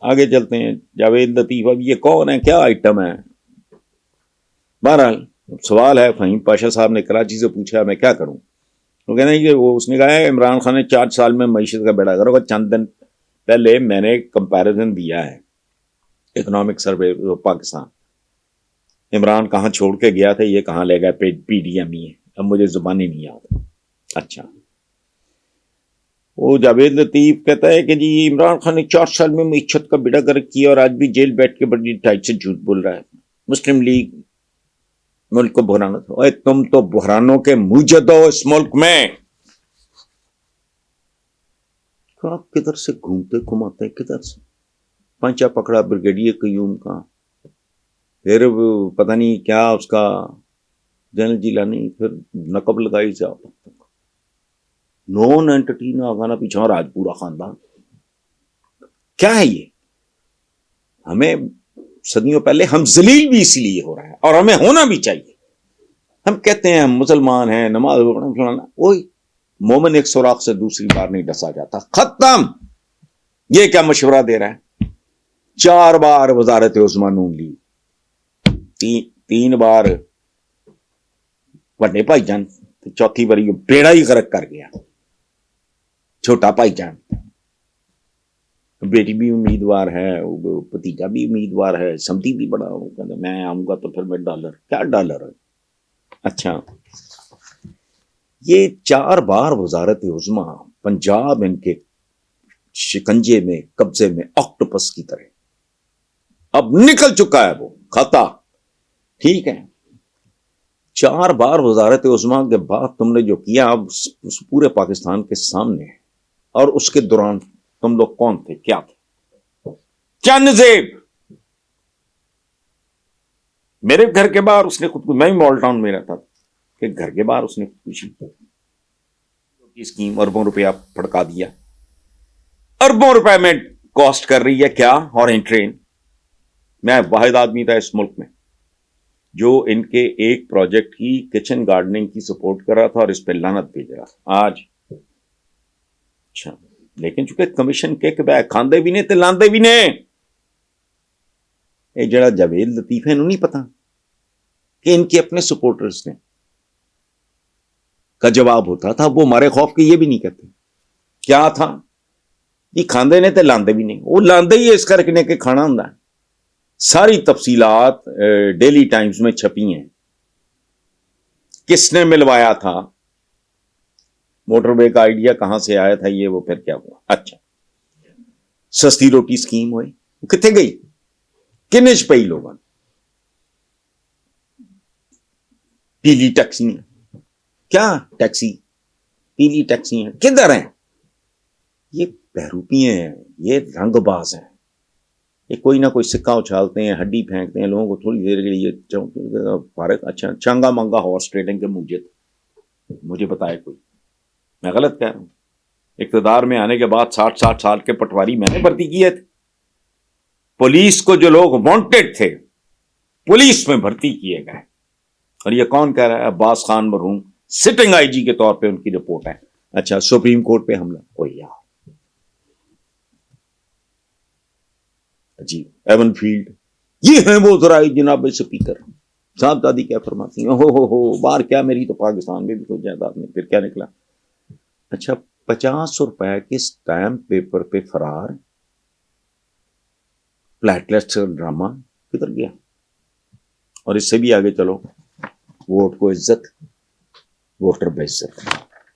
آگے چلتے ہیں. جاوید لطیف اب یہ کون ہے, کیا آئٹم ہے؟ بہرحال سوال ہے, فہیم پاشا صاحب نے کراچی سے پوچھا میں کیا کروں. وہ کہنا ہے کہ اس نے کہا ہے عمران خان نے 4 سال میں معیشت کا بیڑا کرو. چند دن پہلے میں نے کمپیریزن دیا ہے اکنامک سروے پاکستان, عمران کہاں چھوڑ کے گیا تھا, یہ کہاں لے گیا, پی ڈی ایم ہی ہے. اب مجھے زبانی نہیں یاد. اچھا, وہ جاوید لطیف کہتا ہے کہ جی عمران خان نے 4 سال میں معیشت کا بیڑا گرک کیا اور آج بھی جیل بیٹھ کے بڑی ٹائٹ سے جھوٹ بول رہا ہے. مسلم لیگ ملک کو بحران تھا. تم تو بحرانوں کے موجد ہو اس ملک میں. تو آپ کدھر سے گھومتے گھماتے, کدھر سے پنچا پکڑا بریگیڈیئر قیوم کا, پھر پتہ نہیں کیا اس کا جنرل جیلانی, پھر نقب لگائی سے آپ نون اینٹی نہ آگانا پیچھا راج پورا خاندان. کیا ہے یہ؟ ہمیں صدیوں پہلے ہم ذلیل بھی اسی لیے ہو رہا ہے اور ہمیں ہونا بھی چاہیے. ہم کہتے ہیں ہم مسلمان ہیں, نماز پڑھنا, وہی مومن ایک سوراخ سے دوسری بار نہیں ڈسا جاتا. ختم. یہ کیا مشورہ دے رہا ہے؟ 4 بار وزارت عظمیٰ نون لی, 3 بار بڑے بھائی جان, 4تھی بار یہ بیڑا ہی غرق کر گیا چھوٹا بھائی جان. بیٹی بھی امیدوار ہے, بھتیجا بھی امیدوار ہے, سمتی بھی بڑا. میں آؤں گا تو پھر میں ڈالر, کیا ڈالر ہے. اچھا, یہ 4 بار وزارت عظمیٰ پنجاب ان کے شکنجے میں, قبضے میں, آکٹوپس کی طرح. اب نکل چکا ہے وہ خطا. ٹھیک ہے, 4 بار وزارت عظمیٰ کے بعد تم نے جو کیا اب اس پورے پاکستان کے سامنے ہے. اور اس کے دوران تم لوگ کون تھے, کیا تھے؟ چند زیب. میرے گھر کے باہر اس نے خود کو, میں مال ٹاؤن میں رہتا تھا, کہ گھر کے باہر اس نے خودکشی کی اسکیم اربوں روپیہ پھڑکا دیا. اربوں روپے میں کاسٹ کر رہی ہے کیا ہارن ٹرین. میں واحد آدمی تھا اس ملک میں جو ان کے ایک پروجیکٹ کی کچن گارڈننگ کی سپورٹ کر رہا تھا اور اس پہ لعنت بھیج رہا تھا آج. اچھا, لیکن چونکہ کمیشن کک بیک کھاندے بھی نے تے لاندے بھی نے. یہ جڑا جاوید لطیف ہے انہوں نہیں پتا کہ ان کے اپنے سپورٹرز نے کا جواب ہوتا تھا. وہ ہمارے خوف کے یہ بھی نہیں کہتے کیا تھا, یہ کھاندے نے تے لاندے بھی نہیں. وہ لاندے ہی اس کرکنے کے کھانا ہوں. ساری تفصیلات ڈیلی ٹائمز میں چھپی ہیں. کس نے ملوایا تھا, موٹر وے کا آئیڈیا کہاں سے آیا تھا, یہ وہ پھر کیا ہوا. اچھا, سستی روٹی سکیم ہوئی, کتنے گئی, کنج پئی لوگوں. پیلی ٹیکسی, کیا ٹیکسی, پیلی ٹیکسی ہیں, کدھر ہیں یہ بہروپی ہیں, یہ رنگ باز ہیں. یہ کوئی نہ کوئی سکہ اچھالتے ہیں, ہڈی پھینکتے ہیں لوگوں کو تھوڑی دیر کے لیے فارغ. اچھا, چانگا مانگا ہارس ٹریڈنگ کے مجھے بتائے کوئی, میں غلط کہہ رہا ہوں. اقتدار میں آنے کے بعد 60 سال کے پٹواری میں نے بھرتی کیے تھے. پولیس کو جو لوگ وانٹیڈ تھے پولیس میں بھرتی کیے گئے. اور یہ کون کہہ رہا ہے؟ عباس خان مرحوم سٹنگ آئی جی کے طور پہ ان کی رپورٹ ہے. اچھا, سپریم کورٹ پہ حملہ, کوئی یار جی ایون فیلڈ, یہ ہیں وہ ذرائع جناب سپیکر صاحب دادی کیا فرماتی ہیں, ہو بار کیا میری تو پاکستان میں بھی کوئی جائیداد نہیں. پھر کیا نکلا؟ اچھا, 50 روپے کے سٹیمپ پیپر پہ فرار, پلیٹلیٹس ڈرامہ کدھر گیا. اور اس سے بھی آگے چلو, ووٹ کو عزت, ووٹر بے عزت.